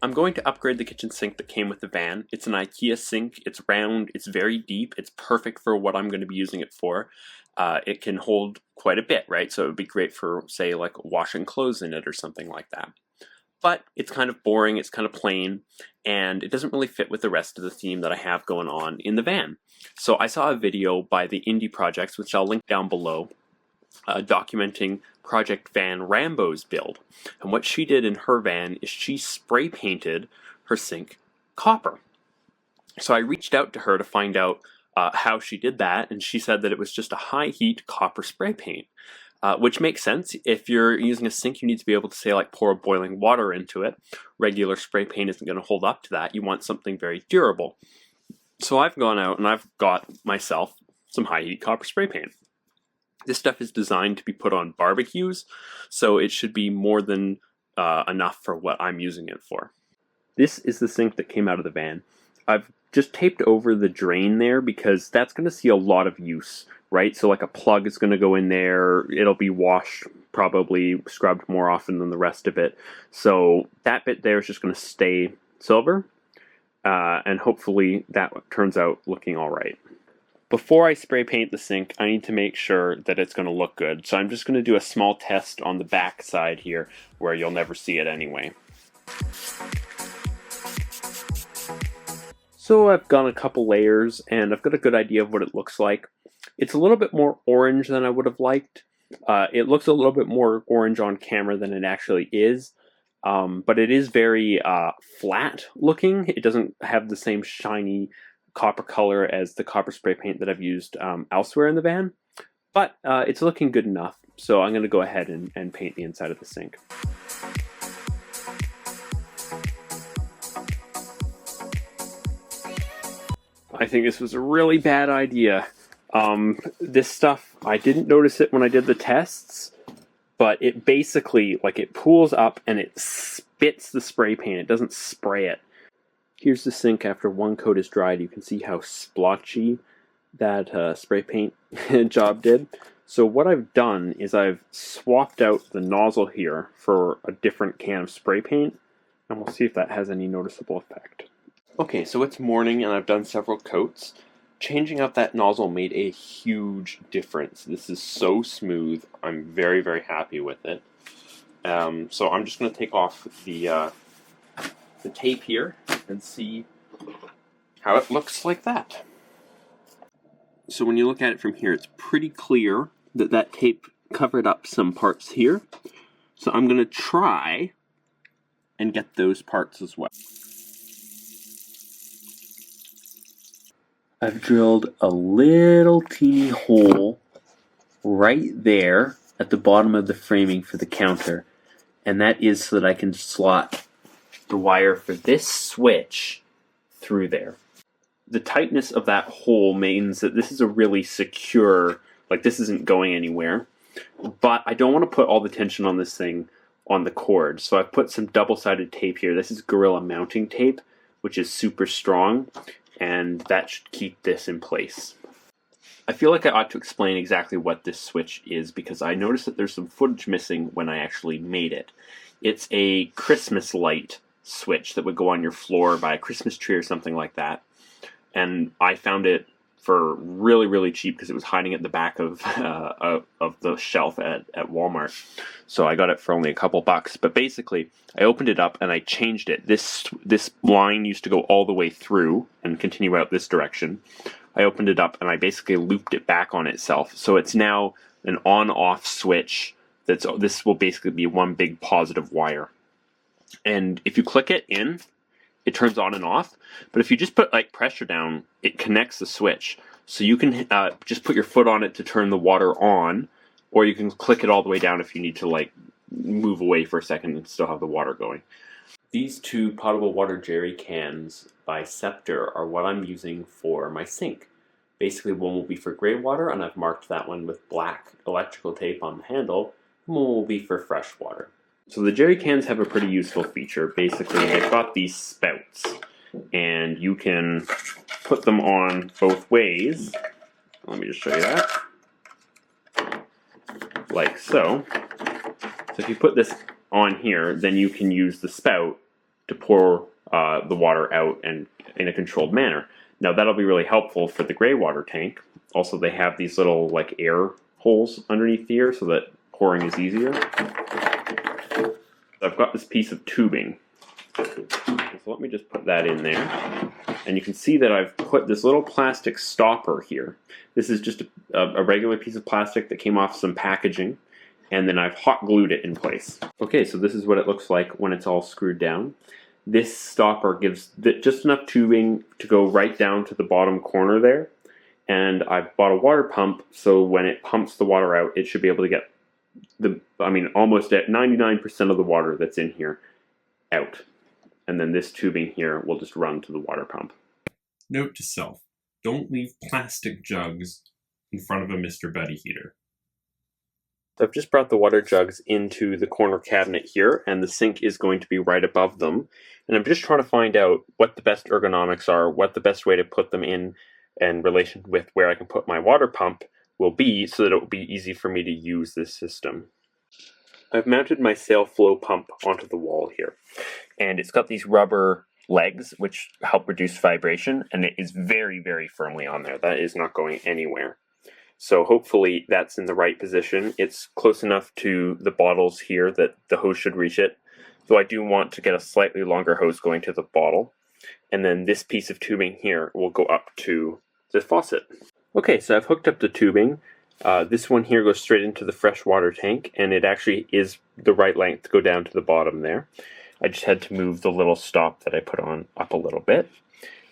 I'm going to upgrade the kitchen sink that came with the van. It's an IKEA sink. It's round. It's very deep. It's perfect for what I'm going to be using it for. It can hold quite a bit, right? So it would be great for, say, like washing clothes in it or something like that. But it's kind of boring, it's kind of plain, and it doesn't really fit with the rest of the theme that I have going on in the van. So I saw a video by the Indie Projects, which I'll link down below, documenting Project Van Rambo's build. And what she did in her van is she spray painted her sink copper. So I reached out to her to find out how she did that, and she said that it was just a high heat copper spray paint. Which makes sense. If you're using a sink, you need to be able to, say, like pour boiling water into it. Regular spray paint isn't going to hold up to that. You want something very durable. So I've gone out and I've got myself some high heat copper spray paint. This stuff is designed to be put on barbecues, so it should be more than enough for what I'm using it for. This is the sink that came out of the van. I've just taped over the drain there because that's going to see a lot of use, right? So like a plug is going to go in there, it'll be washed, probably scrubbed more often than the rest of it. So that bit there is just going to stay silver, and hopefully that turns out looking all right. Before I spray paint the sink, I need to make sure that it's going to look good. So I'm just going to do a small test on the back side here where you'll never see it anyway. So I've got a couple layers and I've got a good idea of what it looks like. It's a little bit more orange than I would have liked. It looks a little bit more orange on camera than it actually is. But it is very flat looking. It doesn't have the same shiny copper color as the copper spray paint that I've used elsewhere in the van. But it's looking good enough. So I'm going to go ahead and paint the inside of the sink. I think this was a really bad idea. This stuff, I didn't notice it when I did the tests, but it basically, like, it pools up and it spits the spray paint. It doesn't spray it. Here's the sink after one coat is dried. You can see how splotchy that spray paint job did. So what I've done is I've swapped out the nozzle here for a different can of spray paint, and we'll see if that has any noticeable effect. Okay, so it's morning and I've done several coats. Changing out that nozzle made a huge difference. This is so smooth. I'm very, very happy with it. So I'm just going to take off the tape here and see how it looks like that. So when you look at it from here, it's pretty clear that that tape covered up some parts here. So I'm going to try and get those parts as well. I've drilled a little teeny hole right there at the bottom of the framing for the counter, and that is so that I can slot the wire for this switch through there. The tightness of that hole means that this is a really secure, like this isn't going anywhere, but I don't want to put all the tension on this thing on the cord, so I've put some double-sided tape here. This is Gorilla mounting tape, which is super strong, and that should keep this in place. I feel like I ought to explain exactly what this switch is because I noticed that there's some footage missing when I actually made it. It's a Christmas light switch that would go on your floor by a Christmas tree or something like that. And I found it for really, really cheap because it was hiding at the back of the shelf at Walmart. So I got it for only a couple bucks. But basically, I opened it up and I changed it. This line used to go all the way through and continue out this direction. I opened it up and I basically looped it back on itself. So it's now an on-off switch. This will basically be one big positive wire. And if you click it in, it turns on and off. But if you just put like pressure down, it connects the switch. So you can just put your foot on it to turn the water on, or you can click it all the way down if you need to like move away for a second and still have the water going. These two potable water jerry cans by Scepter are what I'm using for my sink. Basically, one will be for gray water, and I've marked that one with black electrical tape on the handle, and one will be for fresh water. So the jerry cans have a pretty useful feature. Basically, they've got these spouts, and you can put them on both ways. Let me just show you that. Like so. So if you put this on here, then you can use the spout to pour the water out and in a controlled manner. Now that'll be really helpful for the gray water tank. Also, they have these little like air holes underneath here so that pouring is easier. So I've got this piece of tubing. So let me just put that in there. And you can see that I've put this little plastic stopper here. This is just a regular piece of plastic that came off some packaging, and then I've hot glued it in place. Okay, so this is what it looks like when it's all screwed down. This stopper gives just enough tubing to go right down to the bottom corner there. And I've bought a water pump, so when it pumps the water out, it should be able to get almost at 99% of the water that's in here out. And then this tubing here will just run to the water pump. Note to self, don't leave plastic jugs in front of a Mr. Buddy heater. So I've just brought the water jugs into the corner cabinet here, and the sink is going to be right above them. And I'm just trying to find out what the best ergonomics are, what the best way to put them in relation with where I can put my water pump will be, so that it will be easy for me to use this system. I've mounted my sail flow pump onto the wall here, and it's got these rubber legs which help reduce vibration, and it is very, very firmly on there. That is not going anywhere. So hopefully that's in the right position. It's close enough to the bottles here that the hose should reach it, though I do want to get a slightly longer hose going to the bottle. And then this piece of tubing here will go up to the faucet. Okay, so I've hooked up the tubing. This one here goes straight into the fresh water tank, and it actually is the right length to go down to the bottom there. I just had to move the little stop that I put on up a little bit.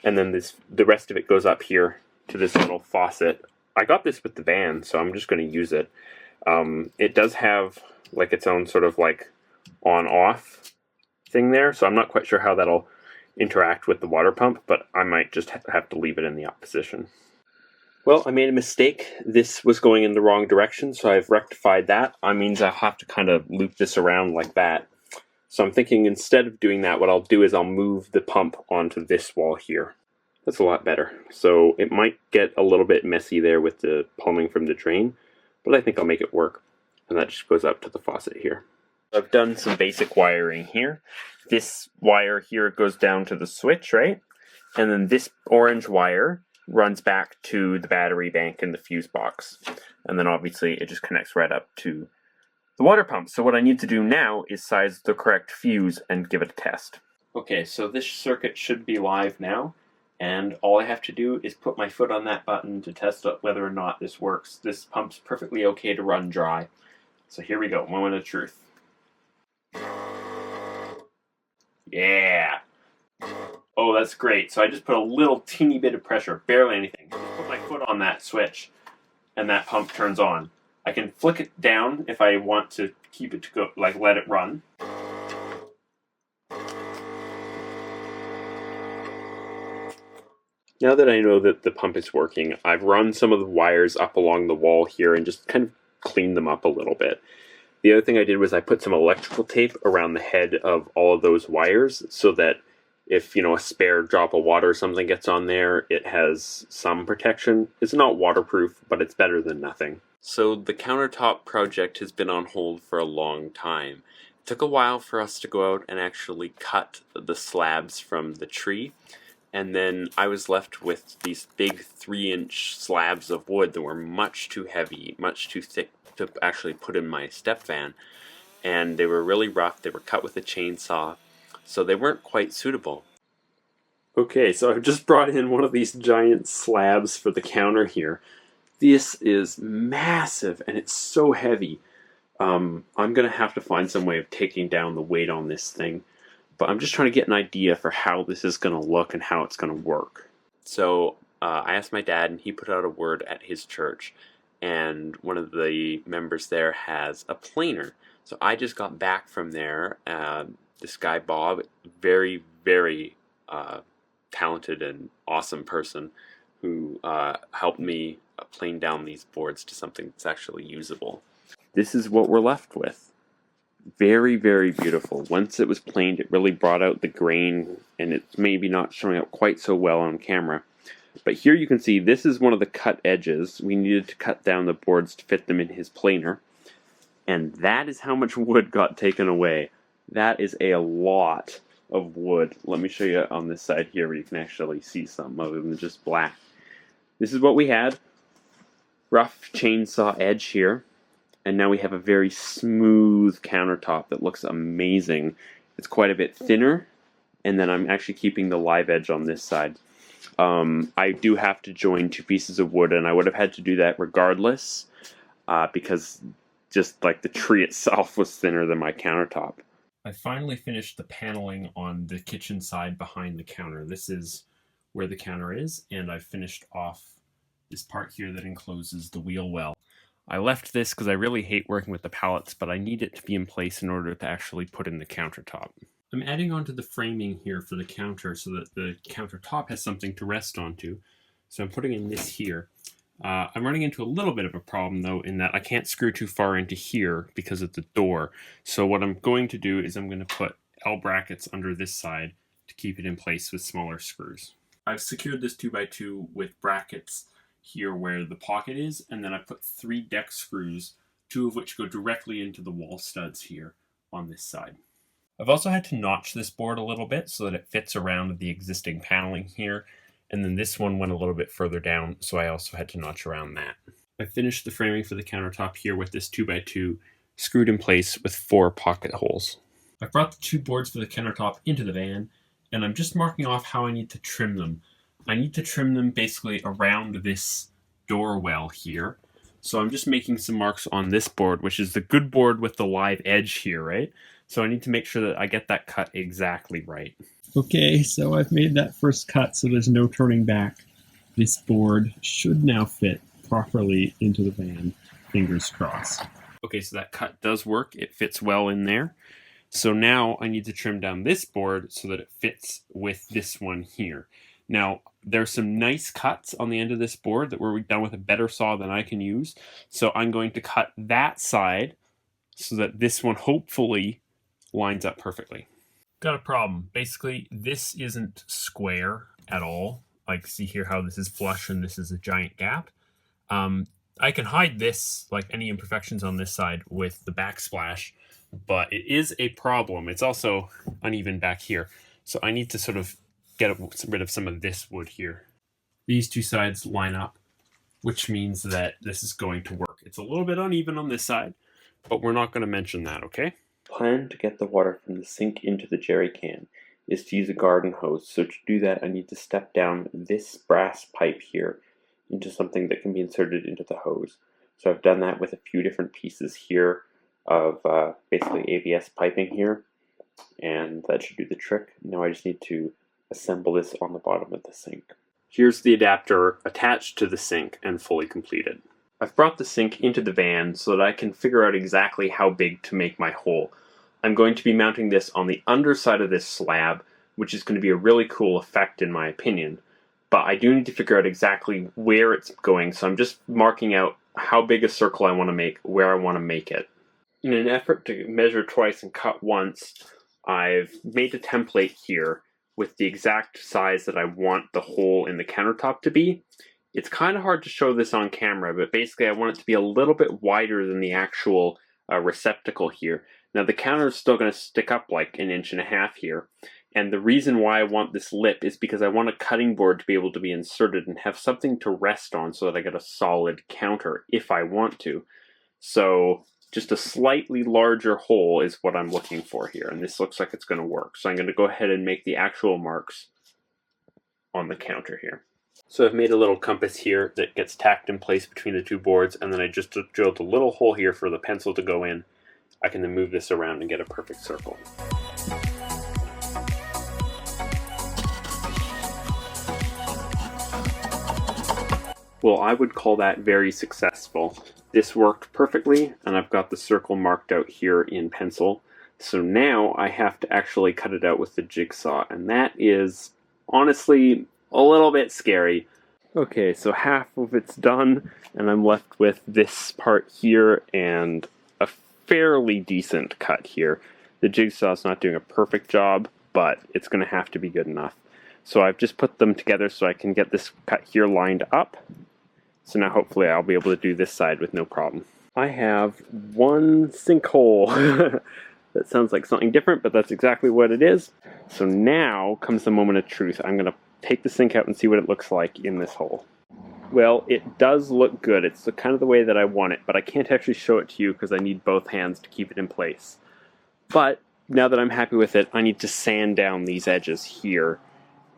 And then the rest of it goes up here to this little faucet. I got this with the van, so I'm just going to use it. It does have like its own sort of like on-off thing there, so I'm not quite sure how that'll interact with the water pump, but I might just have to leave it in the up position. Well, I made a mistake. This was going in the wrong direction, so I've rectified that. That means I'll have to kind of loop this around like that. So I'm thinking instead of doing that, what I'll do is I'll move the pump onto this wall here. That's a lot better. So it might get a little bit messy there with the plumbing from the drain, but I think I'll make it work. And that just goes up to the faucet here. I've done some basic wiring here. This wire here goes down to the switch, right? And then this orange wire runs back to the battery bank and the fuse box. And then obviously it just connects right up to the water pump. So what I need to do now is size the correct fuse and give it a test. Okay, so this circuit should be live now. And all I have to do is put my foot on that button to test out whether or not this works. This pump's perfectly okay to run dry. So here we go, moment of truth. Yeah! Oh, that's great. So I just put a little teeny bit of pressure, barely anything. Just put my foot on that switch, and that pump turns on. I can flick it down if I want to keep it to go, like let it run. Now that I know that the pump is working, I've run some of the wires up along the wall here and just kind of cleaned them up a little bit. The other thing I did was I put some electrical tape around the head of all of those wires so that if, a spare drop of water or something gets on there, it has some protection. It's not waterproof, but it's better than nothing. So the countertop project has been on hold for a long time. It took a while for us to go out and actually cut the slabs from the tree. And then I was left with these big 3-inch slabs of wood that were much too heavy, much too thick to actually put in my step van. And they were really rough. They were cut with a chainsaw, so they weren't quite suitable. Okay, so I've just brought in one of these giant slabs for the counter here. This is massive, and it's so heavy. I'm going to have to find some way of taking down the weight on this thing. But I'm just trying to get an idea for how this is going to look and how it's going to work. So I asked my dad, and he put out a word at his church. And one of the members there has a planer. So I just got back from there. This guy, Bob, very, very talented and awesome person who helped me plane down these boards to something that's actually usable. This is what we're left with. Very, very beautiful. Once it was planed, it really brought out the grain, and it's maybe not showing up quite so well on camera. But here you can see this is one of the cut edges. We needed to cut down the boards to fit them in his planer. And that is how much wood got taken away. That is a lot of wood. Let me show you on this side here where you can actually see some other than just black. This is what we had. Rough chainsaw edge here. And now we have a very smooth countertop that looks amazing. It's quite a bit thinner. And then I'm actually keeping the live edge on this side. I do have to join two pieces of wood, and I would have had to do that regardless, because just like the tree itself was thinner than my countertop. I finally finished the paneling on the kitchen side behind the counter. This is where the counter is, and I've finished off this part here that encloses the wheel well. I left this because I really hate working with the pallets, but I need it to be in place in order to actually put in the countertop. I'm adding onto the framing here for the counter so that the countertop has something to rest onto. So I'm putting in this here. I'm running into a little bit of a problem though in that I can't screw too far into here because of the door. So what I'm going to do is I'm going to put L brackets under this side to keep it in place with smaller screws. I've secured this 2x2 with brackets here where the pocket is, and then I put 3 deck screws, 2 of which go directly into the wall studs here on this side. I've also had to notch this board a little bit so that it fits around the existing paneling here, and then this one went a little bit further down, so I also had to notch around that. I finished the framing for the countertop here with this 2x2 screwed in place with 4 pocket holes. I've brought the 2 boards for the countertop into the van, and I'm just marking off how I need to trim them. I need to trim them basically around this door well here. So I'm just making some marks on this board, which is the good board with the live edge here, right? So I need to make sure that I get that cut exactly right. Okay, so I've made that first cut so there's no turning back. This board should now fit properly into the van, fingers crossed. Okay, so that cut does work. It fits well in there. So now I need to trim down this board so that it fits with this one here. Now, there's some nice cuts on the end of this board that were done with a better saw than I can use. So I'm going to cut that side so that this one hopefully lines up perfectly. Got a problem. Basically, this isn't square at all. Like, see here how this is flush and this is a giant gap. I can hide this, like any imperfections on this side, with the backsplash, but it is a problem. It's also uneven back here. So I need to sort of get rid of some of this wood here. These 2 sides line up, which means that this is going to work. It's a little bit uneven on this side, but we're not going to mention that, okay? Plan to get the water from the sink into the jerry can is to use a garden hose. So to do that, I need to step down this brass pipe here into something that can be inserted into the hose. So I've done that with a few different pieces here of basically ABS piping here, and that should do the trick. Now I just need to assemble this on the bottom of the sink. Here's the adapter attached to the sink and fully completed. I've brought the sink into the van so that I can figure out exactly how big to make my hole. I'm going to be mounting this on the underside of this slab, which is going to be a really cool effect in my opinion. But I do need to figure out exactly where it's going, so I'm just marking out how big a circle I want to make, where I want to make it. In an effort to measure twice and cut once, I've made a template here with the exact size that I want the hole in the countertop to be. It's kind of hard to show this on camera, but basically I want it to be a little bit wider than the actual receptacle here. Now the counter is still going to stick up like 1.5 inches here, and the reason why I want this lip is because I want a cutting board to be able to be inserted and have something to rest on so that I get a solid counter if I want to. So just a slightly larger hole is what I'm looking for here, and this looks like it's going to work. So I'm going to go ahead and make the actual marks on the counter here. So I've made a little compass here that gets tacked in place between the 2 boards, and then I just drilled a little hole here for the pencil to go in. I can then move this around and get a perfect circle. Well, I would call that very successful. This worked perfectly, and I've got the circle marked out here in pencil. So now I have to actually cut it out with the jigsaw, and that is honestly a little bit scary. Okay, so half of it's done, and I'm left with this part here and a fairly decent cut here. The jigsaw's not doing a perfect job, but it's going to have to be good enough. So I've just put them together so I can get this cut here lined up. So now hopefully I'll be able to do this side with no problem. I have one sinkhole. That sounds like something different, but that's exactly what it is. So now comes the moment of truth. I'm going to take the sink out and see what it looks like in this hole. Well, it does look good. It's the kind of the way that I want it, but I can't actually show it to you because I need both hands to keep it in place. But now that I'm happy with it, I need to sand down these edges here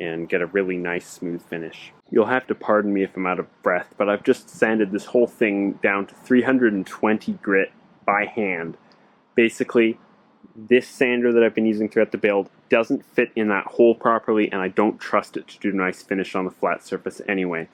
and get a really nice smooth finish. You'll have to pardon me if I'm out of breath, but I've just sanded this whole thing down to 320 grit by hand. Basically, this sander that I've been using throughout the build doesn't fit in that hole properly, and I don't trust it to do a nice finish on the flat surface anyway.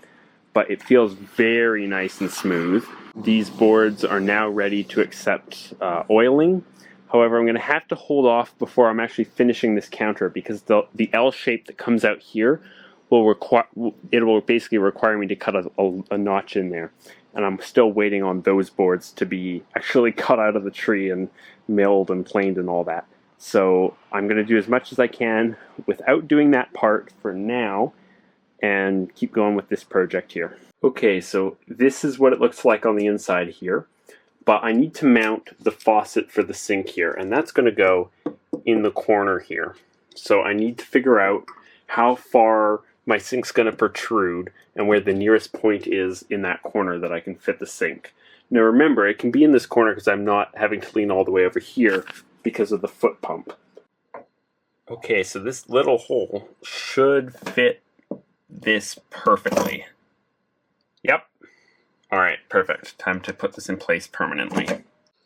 But it feels very nice and smooth. These boards are now ready to accept oiling. However, I'm going to have to hold off before I'm actually finishing this counter because the L shape that comes out here will basically require me to cut a notch in there. And I'm still waiting on those boards to be actually cut out of the tree and milled and planed and all that. So I'm going to do as much as I can without doing that part for now and keep going with this project here. Okay, so this is what it looks like on the inside here. But I need to mount the faucet for the sink here, and that's going to go in the corner here. So I need to figure out how far my sink's going to protrude and where the nearest point is in that corner that I can fit the sink. Now remember, it can be in this corner because I'm not having to lean all the way over here because of the foot pump. Okay, so this little hole should fit this perfectly. Yep. Alright, perfect. Time to put this in place permanently.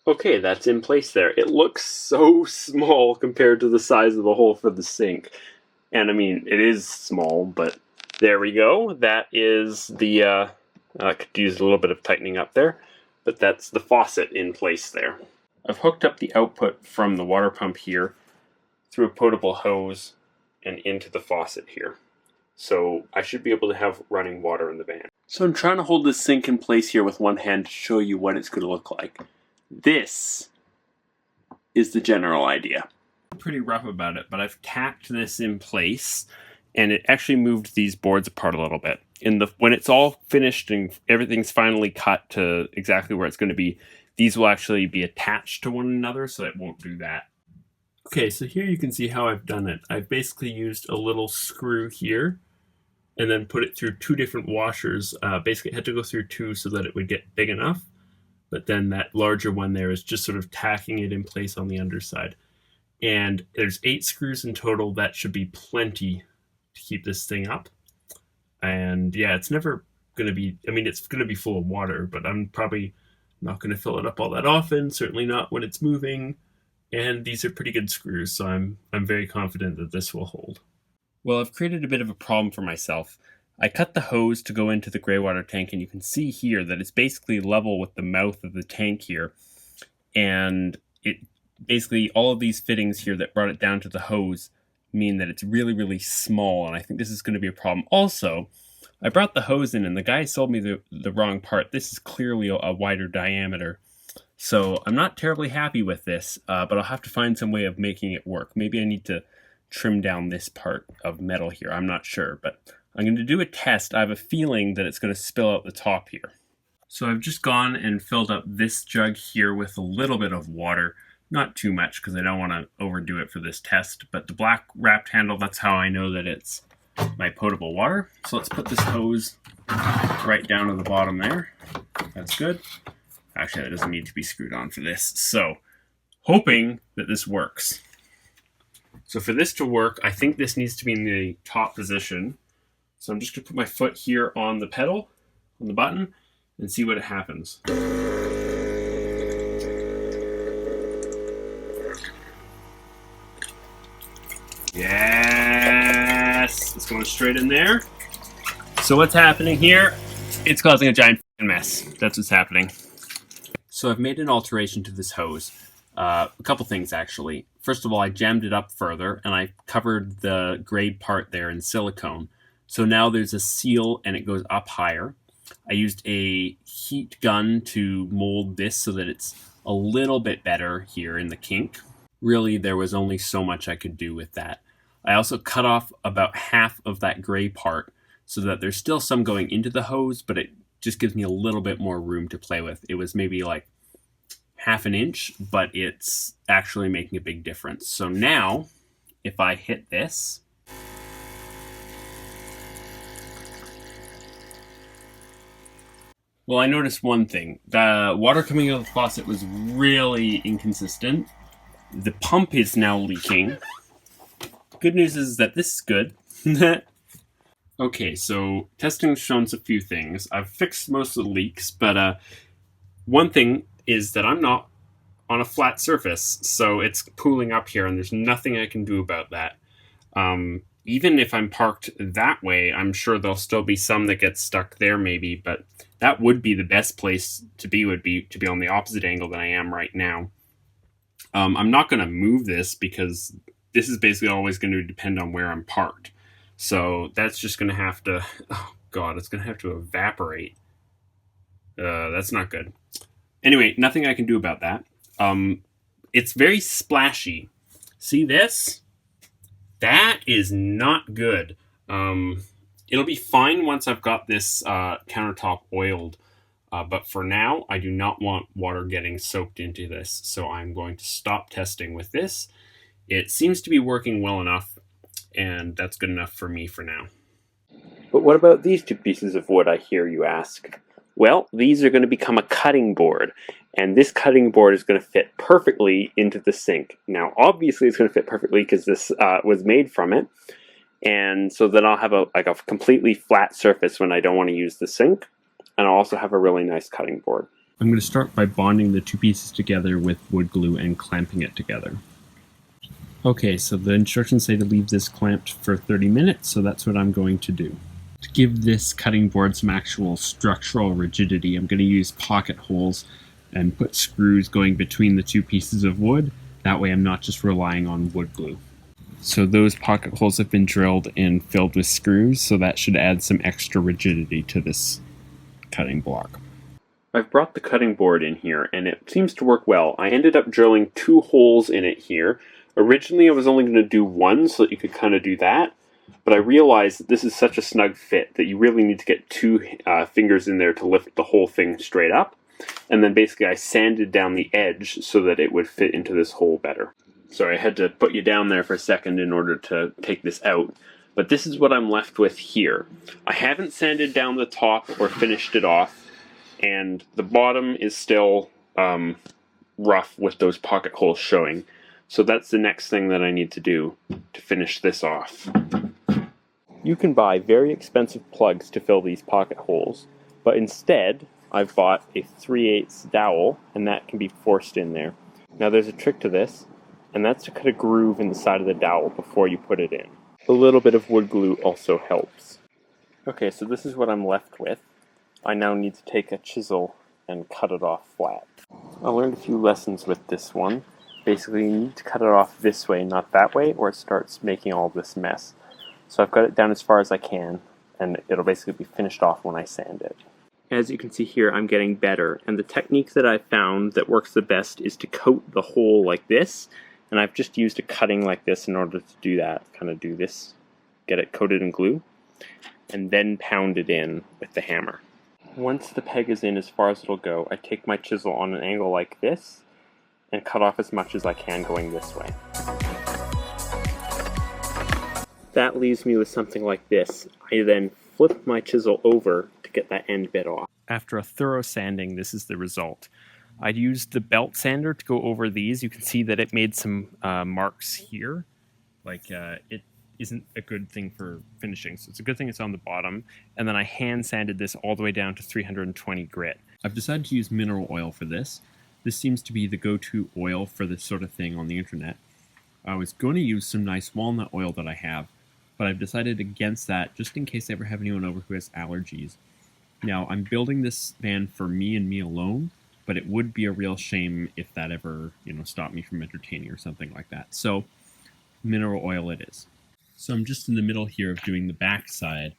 Okay, that's in place there. It looks so small compared to the size of the hole for the sink. And I mean, it is small, but there we go. That is the, I could use a little bit of tightening up there, but that's the faucet in place there. I've hooked up the output from the water pump here through a potable hose and into the faucet here. So I should be able to have running water in the van. So I'm trying to hold this sink in place here with one hand to show you what it's going to look like. This is the general idea. I'm pretty rough about it, but I've tacked this in place and it actually moved these boards apart a little bit. When it's all finished and everything's finally cut to exactly where it's going to be, these will actually be attached to one another, so it won't do that. Okay, so here you can see how I've done it. I've basically used a little screw here and then put it through two different washers. Basically, it had to go through two so that it would get big enough. But then that larger one there is just sort of tacking it in place on the underside. And there's 8 screws in total. That should be plenty to keep this thing up. And yeah, it's never going to be, I mean, it's going to be full of water, but I'm probably not going to fill it up all that often, certainly not when it's moving. And these are pretty good screws, so I'm very confident that this will hold. Well, I've created a bit of a problem for myself. I cut the hose to go into the gray water tank, and you can see here that it's basically level with the mouth of the tank here. And it basically, all of these fittings here that brought it down to the hose mean that it's really, really small, and I think this is going to be a problem. Also, I brought the hose in, and the guy sold me the wrong part. This is clearly a wider diameter. So I'm not terribly happy with this, but I'll have to find some way of making it work. Maybe I need to trim down this part of metal here. I'm not sure, but I'm going to do a test. I have a feeling that it's going to spill out the top here. So I've just gone and filled up this jug here with a little bit of water. Not too much because I don't want to overdo it for this test, but the black wrapped handle, that's how I know that it's my potable water. So let's put this hose right down to the bottom there. That's good. Actually, that doesn't need to be screwed on for this. So, hoping that this works. So for this to work, I think this needs to be in the top position. So I'm just going to put my foot here on the pedal, on the button, and see what happens. Yes! It's going straight in there. So what's happening here? It's causing a giant mess. That's what's happening. So I've made an alteration to this hose. A couple things, actually. First of all, I jammed it up further, and I covered the gray part there in silicone. So now there's a seal, and it goes up higher. I used a heat gun to mold this so that it's a little bit better here in the kink. Really, there was only so much I could do with that. I also cut off about half of that gray part so that there's still some going into the hose, but it just gives me a little bit more room to play with. It was maybe like half an inch, but it's actually making a big difference. So now, if I hit this, well, I noticed one thing. The water coming out of the faucet was really inconsistent. The pump is now leaking. Good news is that this is good. Okay, so testing Shunts a few things. I've fixed most of the leaks, but one thing is that I'm not on a flat surface, so it's pooling up here, and there's nothing I can do about that. Even if I'm parked that way, I'm sure there'll still be some that get stuck there maybe, but that would be the best place to be, would be to be on the opposite angle that I am right now. I'm not going to move this because this is basically always going to depend on where I'm parked. So that's just going to have to, oh God, it's going to have to evaporate. That's not good. Anyway, nothing I can do about that. It's very splashy. See this? That is not good. It'll be fine once I've got this countertop oiled. But for now, I do not want water getting soaked into this. So I'm going to stop testing with this. It seems to be working well enough, and that's good enough for me for now. But what about these two pieces of wood, I hear you ask? Well, these are going to become a cutting board, and this cutting board is going to fit perfectly into the sink. Now, obviously, it's going to fit perfectly because this was made from it, and so then I'll have a completely flat surface when I don't want to use the sink, and I'll also have a really nice cutting board. I'm going to start by bonding the two pieces together with wood glue and clamping it together. Okay, so the instructions say to leave this clamped for 30 minutes, so that's what I'm going to do. To give this cutting board some actual structural rigidity, I'm going to use pocket holes and put screws going between the two pieces of wood. That way I'm not just relying on wood glue. So those pocket holes have been drilled and filled with screws, so that should add some extra rigidity to this cutting block. I've brought the cutting board in here, and it seems to work well. I ended up drilling 2 holes in it here. Originally I was only going to do one so that you could kind of do that. But I realized that this is such a snug fit that you really need to get 2 fingers in there to lift the whole thing straight up. And then basically I sanded down the edge so that it would fit into this hole better. Sorry, I had to put you down there for a second in order to take this out. But this is what I'm left with here. I haven't sanded down the top or finished it off. And the bottom is still rough with those pocket holes showing. So that's the next thing that I need to do to finish this off. You can buy very expensive plugs to fill these pocket holes, but instead I've bought a 3/8 dowel, and that can be forced in there. Now there's a trick to this, and that's to cut a groove in the side of the dowel before you put it in. A little bit of wood glue also helps. Okay, so this is what I'm left with. I now need to take a chisel and cut it off flat. I learned a few lessons with this one. Basically, you need to cut it off this way, not that way, or it starts making all this mess. So I've got it down as far as I can, and it'll basically be finished off when I sand it. As you can see here, I'm getting better, and the technique that I've found that works the best is to coat the hole like this, and I've just used a cutting like this in order to do that. Kind of do this, get it coated in glue, and then pound it in with the hammer. Once the peg is in as far as it'll go, I take my chisel on an angle like this, and cut off as much as I can going this way. That leaves me with something like this. I then flip my chisel over to get that end bit off. After a thorough sanding, this is the result. I used the belt sander to go over these. You can see that it made some marks here. It isn't a good thing for finishing, so it's a good thing it's on the bottom. And then I hand sanded this all the way down to 320 grit. I've decided to use mineral oil for this. This seems to be the go-to oil for this sort of thing on the internet. I was going to use some nice walnut oil that I have, but I've decided against that just in case I ever have anyone over who has allergies. Now, I'm building this van for me and me alone, but it would be a real shame if that ever, stopped me from entertaining or something like that. So, mineral oil it is. So I'm just in the middle here of doing the back side,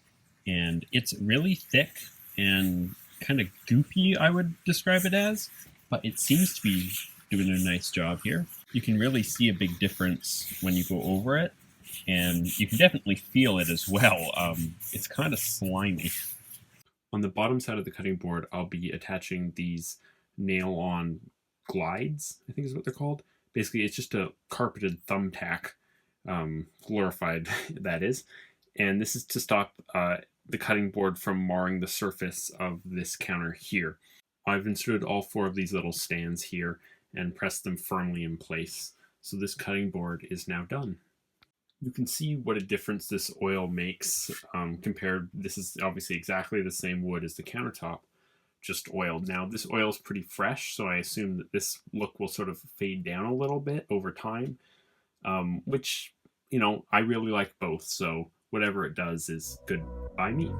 and it's really thick and kind of goopy, I would describe it as, but it seems to be doing a nice job here. You can really see a big difference when you go over it, and you can definitely feel it as well. It's kind of slimy. On the bottom side of the cutting board, I'll be attaching these nail-on glides, I think is what they're called. Basically, it's just a carpeted thumbtack, glorified that is. And this is to stop the cutting board from marring the surface of this counter here. I've inserted all 4 of these little stands here and pressed them firmly in place. So this cutting board is now done. You can see what a difference this oil makes compared. This is obviously exactly the same wood as the countertop, just oiled. Now this oil is pretty fresh, so I assume that this look will sort of fade down a little bit over time, which, you know, I really like both, so whatever it does is good by me.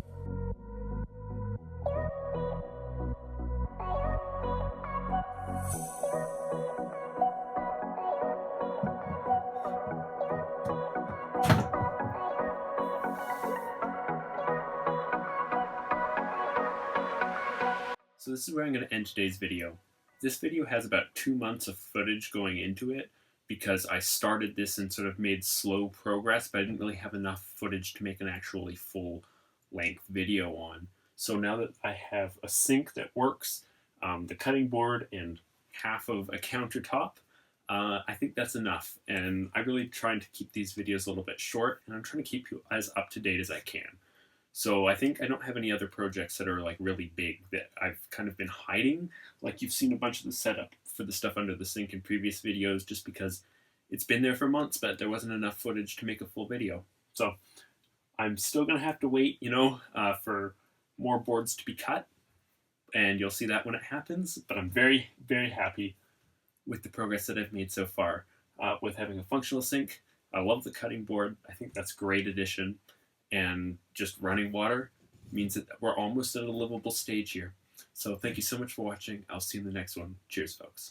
So this is where I'm going to end today's video. This video has about 2 months of footage going into it because I started this and sort of made slow progress, but I didn't really have enough footage to make an actually full-length video on. So now that I have a sink that works, the cutting board, and half of a countertop, I think that's enough. And I'm really trying to keep these videos a little bit short, and I'm trying to keep you as up-to-date as I can. So I think I don't have any other projects that are like really big that I've kind of been hiding. Like you've seen a bunch of the setup for the stuff under the sink in previous videos just because it's been there for months, but there wasn't enough footage to make a full video. So I'm still going to have to wait, you know, for more boards to be cut. And you'll see that when it happens. But I'm very, very happy with the progress that I've made so far with having a functional sink. I love the cutting board. I think that's a great addition. And just running water means that we're almost at a livable stage here. So thank you so much for watching. I'll see you in the next one. Cheers, folks.